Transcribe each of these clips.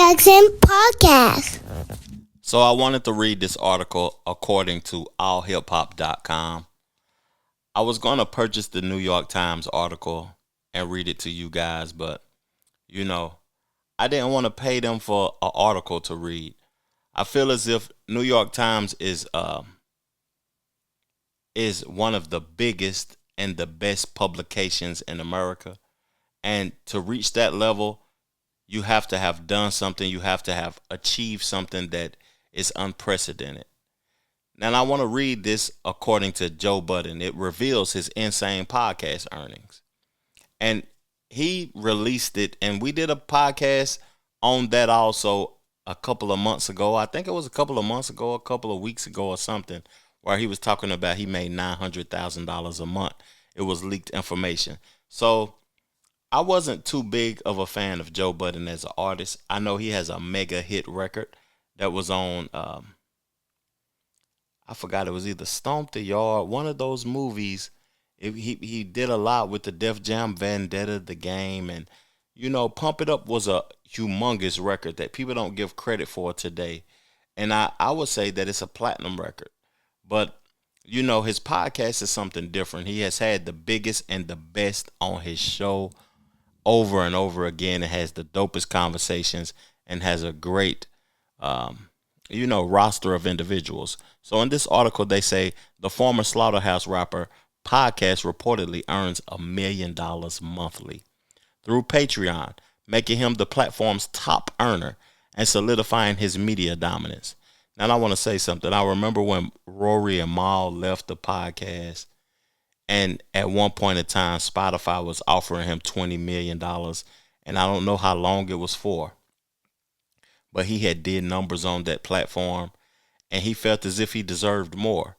Jackson Podcast. So I wanted to read this article according to allhiphop.com. I was going to purchase the New York Times article and read it to you guys, but I didn't want to pay them for an article to read. I feel as if New York Times is one of the biggest and the best publications in America. And to reach that level, you have to have done something. You have to have achieved something that is unprecedented. Now, I want to read this according to Joe Budden. It reveals his insane podcast earnings. And he released it, and we did a podcast on that also a couple of months ago. I think it was a couple of months ago, a couple of weeks ago or something, where he was talking about he made $900,000 a month. It was leaked information. So I wasn't too big of a fan of Joe Budden as an artist. I know he has a mega hit record that was on, I forgot, it was either Stomp the Yard, one of those movies. He did a lot with the Def Jam Vendetta, The Game, and Pump It Up was a humongous record that people don't give credit for today. And I would say that it's a platinum record. But his podcast is something different. He has had the biggest and the best on his show over and over again. It has the dopest conversations and has a great roster of individuals. So in this article, they say the former Slaughterhouse rapper podcast reportedly earns $1 million monthly through Patreon, making him the platform's top earner and solidifying his media dominance. Now, I want to say something. I remember when Rory and Mal left the podcast, and at one point in time, Spotify was offering him $20 million, and I don't know how long it was for. But he had did numbers on that platform, and he felt as if he deserved more,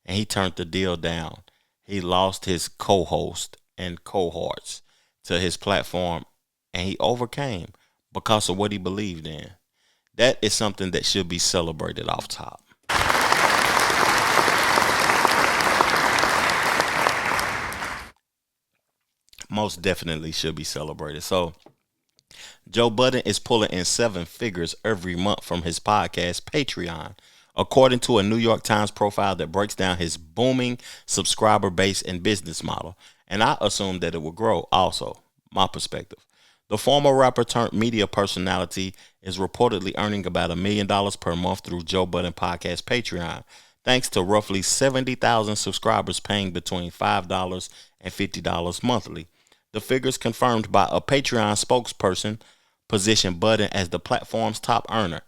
and he turned the deal down. He lost his co-host and cohorts to his platform, and he overcame because of what he believed in. That is something that should be celebrated off top. Most definitely should be celebrated. So Joe Budden is pulling in 7 figures every month from his podcast Patreon, according to a New York Times profile that breaks down his booming subscriber base and business model. And I assume that it will grow also, my perspective. The former rapper turned media personality is reportedly earning about $1 million per month through Joe Budden Podcast Patreon, thanks to roughly 70,000 subscribers paying between $5 and $50 monthly. The figures confirmed by a Patreon spokesperson position Budden as the platform's top earner.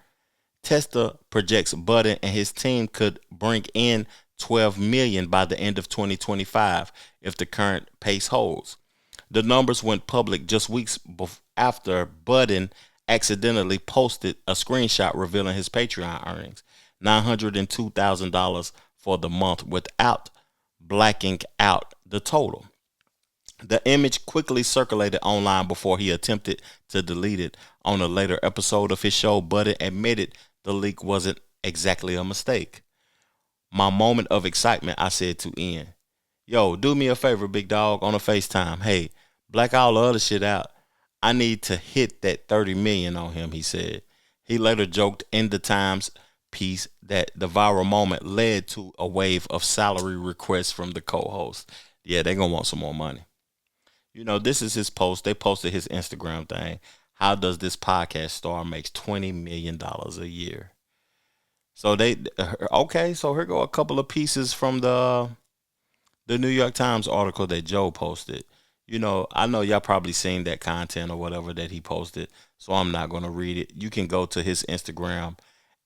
Testa projects Budden and his team could bring in $12 million by the end of 2025 if the current pace holds. The numbers went public just weeks after Budden accidentally posted a screenshot revealing his Patreon earnings, $902,000 for the month, without blacking out the total. The image quickly circulated online before he attempted to delete it. On a later episode of his show, Budden admitted the leak wasn't exactly a mistake. My moment of excitement, I said to Ian, "Yo, do me a favor, big dog, on a FaceTime. Hey, black all the other shit out. I need to hit that 30 million on him," he said. He later joked in the Times piece that the viral moment led to a wave of salary requests from the co-host. Yeah, they're going to want some more money. This is his post. They posted his Instagram thing. How does this podcast star makes $20 million a year? So so here go a couple of pieces from the New York Times article that Joe posted. I know y'all probably seen that content or whatever that he posted, so I'm not going to read it. You can go to his Instagram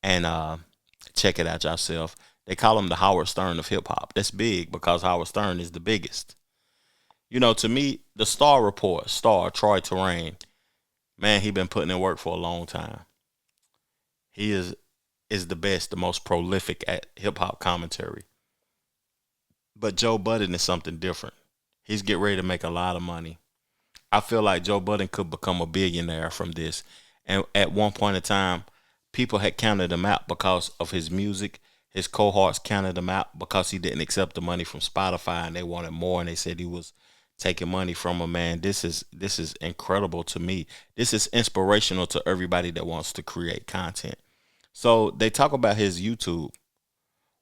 and check it out yourself. They call him the Howard Stern of hip hop. That's big because Howard Stern is the biggest. To me, the Star Report, Troy Terrain, man, he been putting in work for a long time. He is the best, the most prolific at hip hop commentary. But Joe Budden is something different. He's getting ready to make a lot of money. I feel like Joe Budden could become a billionaire from this. And at one point in time, people had counted him out because of his music. His cohorts counted him out because he didn't accept the money from Spotify, and they wanted more, and they said he was taking money from a man. This is incredible to me. This is inspirational to everybody that wants to create content. So they talk about his YouTube,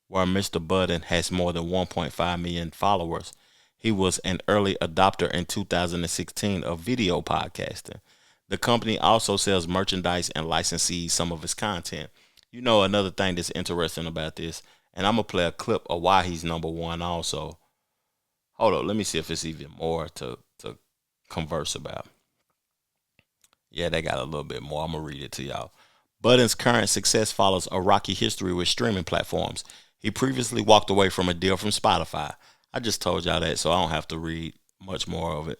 where Mr. Budden has more than 1.5 million followers. He was an early adopter in 2016 of video podcasting. The company also sells merchandise and licensees some of his content. You know, another thing that's interesting about this, and I'm going to play a clip of why he's number one also. Hold on, let me see if it's even more to converse about. Yeah, they got a little bit more. I'm going to read it to y'all. Budden's current success follows a rocky history with streaming platforms. He previously walked away from a deal from Spotify. I just told y'all that, so I don't have to read much more of it.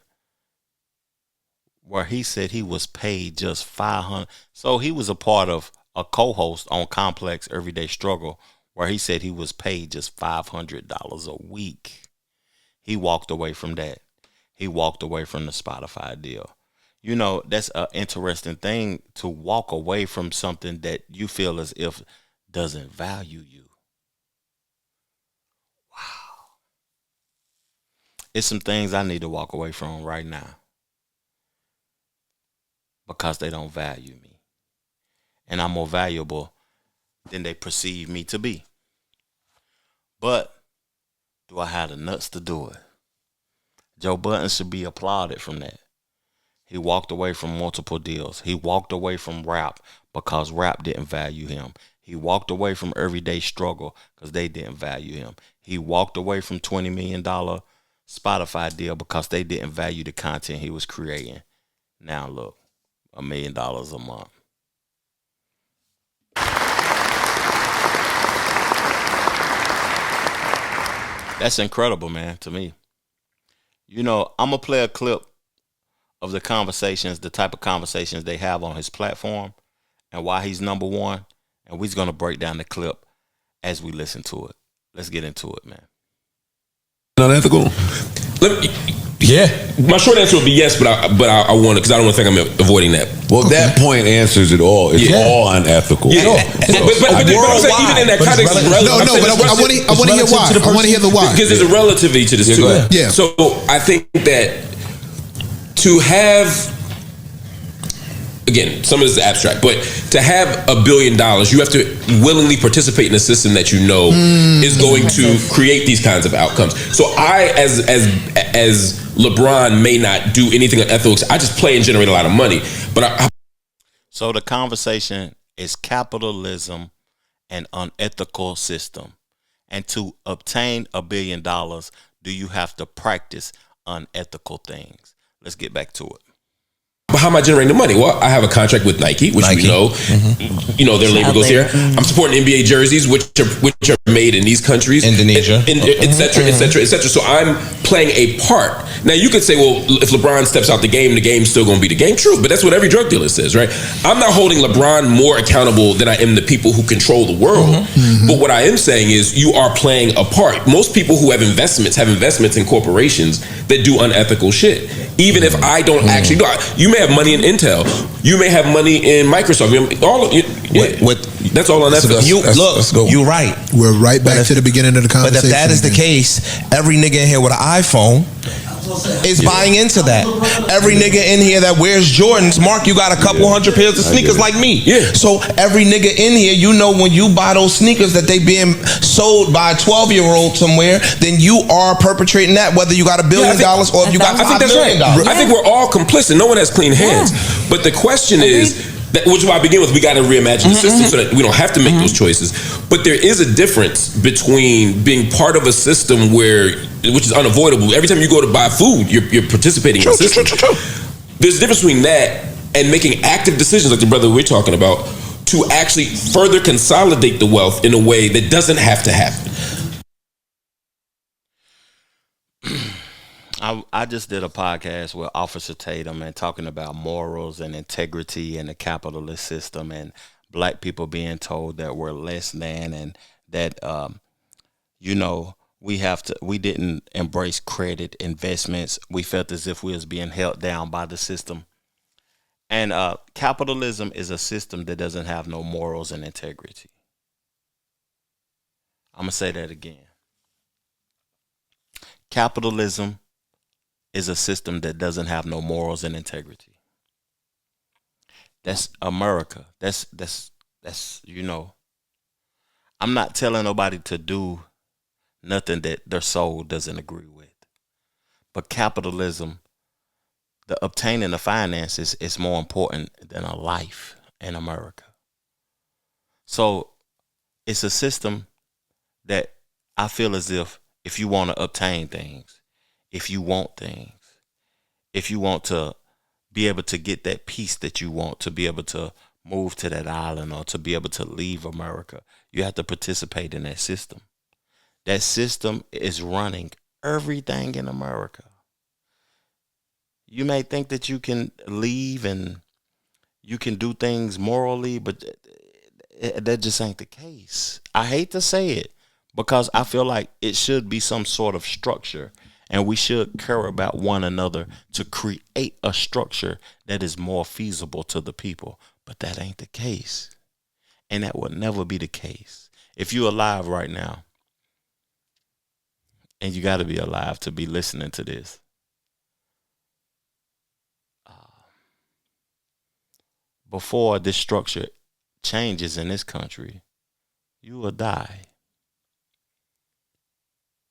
Where he said he was paid just $500. So he was a part of a co-host on Complex Everyday Struggle, where he said he was paid just $500 a week. He walked away from that. He walked away from the Spotify deal. You know, that's an interesting thing, to walk away from something that you feel as if doesn't value you. Wow. It's some things I need to walk away from right now because they don't value me. And I'm more valuable than they perceive me to be. But do I have the nuts to do it? Joe Budden should be applauded from that. He walked away from multiple deals. He walked away from rap because rap didn't value him. He walked away from Everyday Struggle because they didn't value him. He walked away from $20 million Spotify deal because they didn't value the content he was creating. Now look, $1 million a month. That's incredible, man, to me. You know, I'm going to play a clip of the conversations, the type of conversations they have on his platform and why he's number one. And we're going to break down the clip as we listen to it. Let's get into it, man. Unethical? Yeah. My short answer would be yes, but I want it because I don't want to think I'm avoiding that. Well, that point answers it all. It's all unethical. Yeah. But I'm saying even in that context, it's relevant. No, but I want to hear why. I want to hear the why. Because there's a relativity to this too. Yeah. So I think that to have, again, some of this is abstract, but to have $1 billion, you have to willingly participate in a system that you know is going to create these kinds of outcomes. So I, as LeBron, may not do anything unethical. I just play and generate a lot of money. But so the conversation is capitalism and unethical system. And to obtain $1 billion, do you have to practice unethical things? Let's get back to it. But how am I generating the money? Well, I have a contract with Nike, which we know, you know, their labor goes here. I'm supporting NBA jerseys, which are made in these countries, Indonesia, et cetera, et cetera, et cetera. So I'm playing a part. Now you could say, well, if LeBron steps out the game's still going to be the game. True, but that's what every drug dealer says, right? I'm not holding LeBron more accountable than I am the people who control the world. But what I am saying is, you are playing a part. Most people who have investments in corporations that do unethical shit. Even if I don't actually do it. You may have money in Intel. You may have money in Microsoft. That's all unethical. You're right. We're right back to the beginning of the conversation. But if that is the case, every nigga in here with an iPhone is buying into that. Every nigga in here that wears Jordans, Mark, you got a couple hundred pairs of sneakers like me. Yeah. So every nigga in here, you know, when you buy those sneakers that they being sold by a 12-year-old somewhere, then you are perpetrating that, whether you got $1 billion or if you got $5 million. I think we're all complicit. No one has clean hands. But the question is, which is why I begin with, we got to reimagine the system so that we don't have to make those choices. But there is a difference between being part of a system which is unavoidable. Every time you go to buy food, you're participating in the system. There's a difference between that and making active decisions, like the brother we're talking about, to actually further consolidate the wealth in a way that doesn't have to happen. I just did a podcast with Officer Tatum and talking about morals and integrity in the capitalist system and black people being told that we're less than and that, you know, we didn't embrace credit investments. We felt as if we was being held down by the system. And capitalism is a system that doesn't have no morals and integrity. I'm going to say that again. Capitalism is a system that doesn't have no morals and integrity. That's America. That's I'm not telling nobody to do nothing that their soul doesn't agree with. But capitalism, the obtaining of finances is more important than a life in America. So it's a system that I feel as if you want to obtain things, if you want things, if you want to be able to get that peace that you want, to be able to move to that island or to be able to leave America, you have to participate in that system. That system is running everything in America. You may think that you can leave and you can do things morally, but that just ain't the case. I hate to say it because I feel like it should be some sort of structure, and we should care about one another to create a structure that is more feasible to the people. But that ain't the case. And that will never be the case. If you're alive right now, and you got to be alive to be listening to this, before this structure changes in this country, you will die.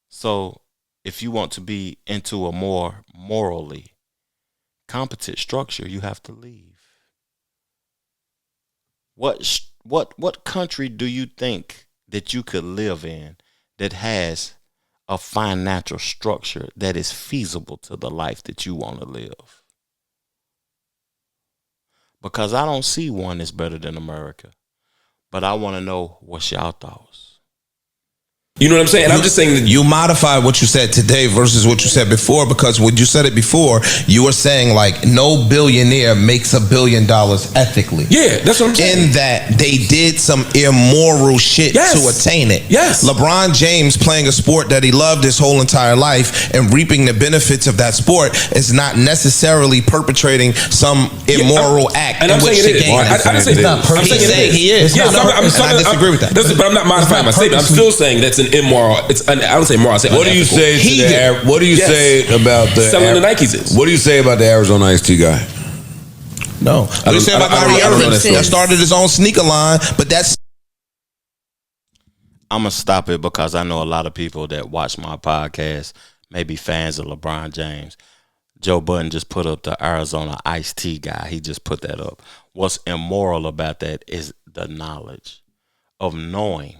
So if you want to be into a more morally competent structure, you have to leave. What country do you think that you could live in that has a financial structure that is feasible to the life that you want to live? Because I don't see one that's better than America. But I want to know what's y'all thoughts. You know what I'm saying? And I'm just saying that you modified what you said today versus what you said before, because when you said it before, you were saying like no billionaire makes $1 billion ethically. Yeah, that's what I'm saying. In that they did some immoral shit to attain it. Yes. LeBron James playing a sport that he loved his whole entire life and reaping the benefits of that sport is not necessarily perpetrating some immoral act. And I'm saying it is. I didn't say it's not perfect. I'm saying he is. Yes, I disagree with that. But I'm not modifying my statement. I'm still saying that's an immoral. I don't say moral. I say what do you say to what do you say about the selling the Nikes is? What do you say about the Arizona Iced Tea guy? No, what do you say about Kyrie Irving that started his own sneaker line? But that's I'm gonna stop it because I know a lot of people that watch my podcast may be fans of LeBron James. Joe Budden just put up the Arizona Iced Tea guy. He just put that up. What's immoral about that is the knowledge of knowing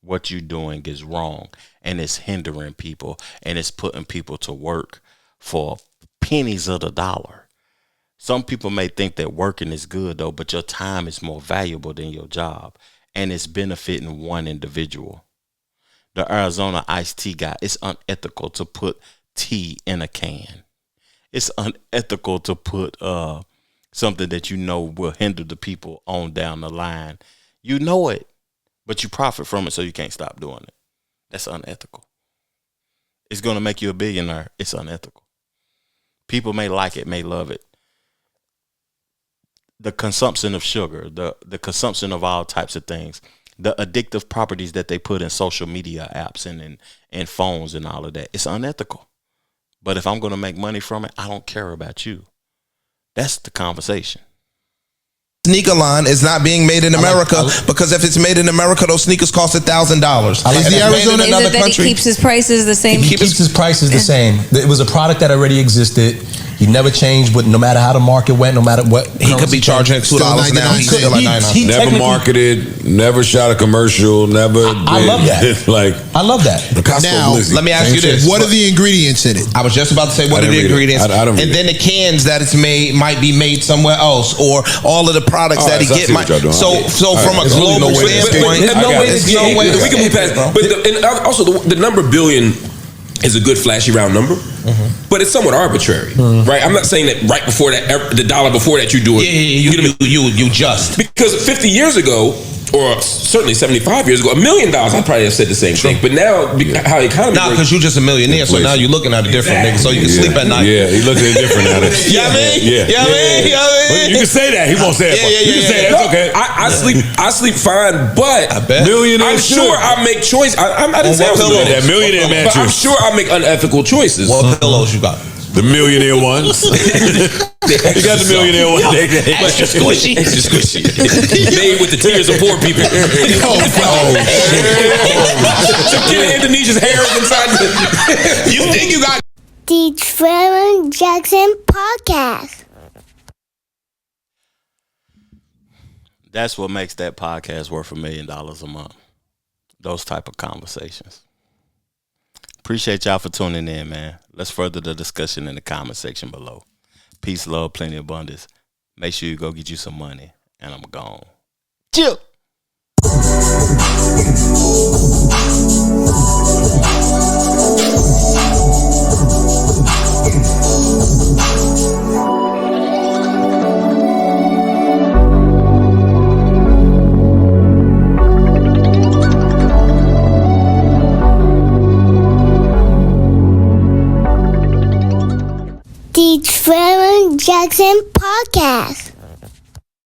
what you're doing is wrong and it's hindering people and it's putting people to work for pennies of the dollar. Some people may think that working is good though, but your time is more valuable than your job and it's benefiting one individual. The Arizona Iced Tea guy, it's unethical to put tea in a can. It's unethical to put something that you know will hinder the people on down the line. You know it. But you profit from it, so you can't stop doing it. That's unethical. It's going to make you a billionaire. It's unethical. People may like it, may love it. The consumption of sugar, the consumption of all types of things, the addictive properties that they put in social media apps and phones and all of that, it's unethical. But if I'm going to make money from it, I don't care about you. That's the conversation. Sneaker line is not being made in America because if it's made in America, those sneakers cost $1,000. Is the Arizona another country? He keeps his prices the same. He keeps his prices the same. It was a product that already existed. He never changed, but no matter how the market went, no matter what, he could be charging $2 now. He's still like $99. Never marketed, never shot a commercial, never. I love that. I love that. Now, let me ask you this: what are the ingredients in it? I was just about to say what are the ingredients, and then the cans that it's made might be made somewhere else, or all of the products that he get. So from a global standpoint, there's no way we can move past. But also the number billion is a good flashy round number, but it's somewhat arbitrary, right? I'm not saying that right before that, the dollar before that you do it. You just because 50 years ago, or certainly 75 years ago, $1 million, I'd probably have said the same thing. But now, how the economy works, because you're just a millionaire, so now you're looking at it different, nigga. So you can sleep at night. Yeah, he looking at it different now. Yeah, man. You can say that. He won't say it. You can say that. It's okay. I sleep fine, but I'm sure I make choices. I didn't say I was that millionaire mattress. But I'm sure I make unethical choices. What pillows you got? The millionaire ones. You got the millionaire one. Extra squishy. Extra squishy. Made with the tears of poor people. Shakira Indonesia's hair is inside the... You think you got The Trevor Jackson Podcast. That's what makes that podcast worth $1 million a month. Those type of conversations. Appreciate y'all for tuning in, man. Let's further the discussion in the comment section below. Peace, love, plenty of abundance. Make sure you go get you some money. And I'm gone. Chill. The Trevor Jackson Podcast.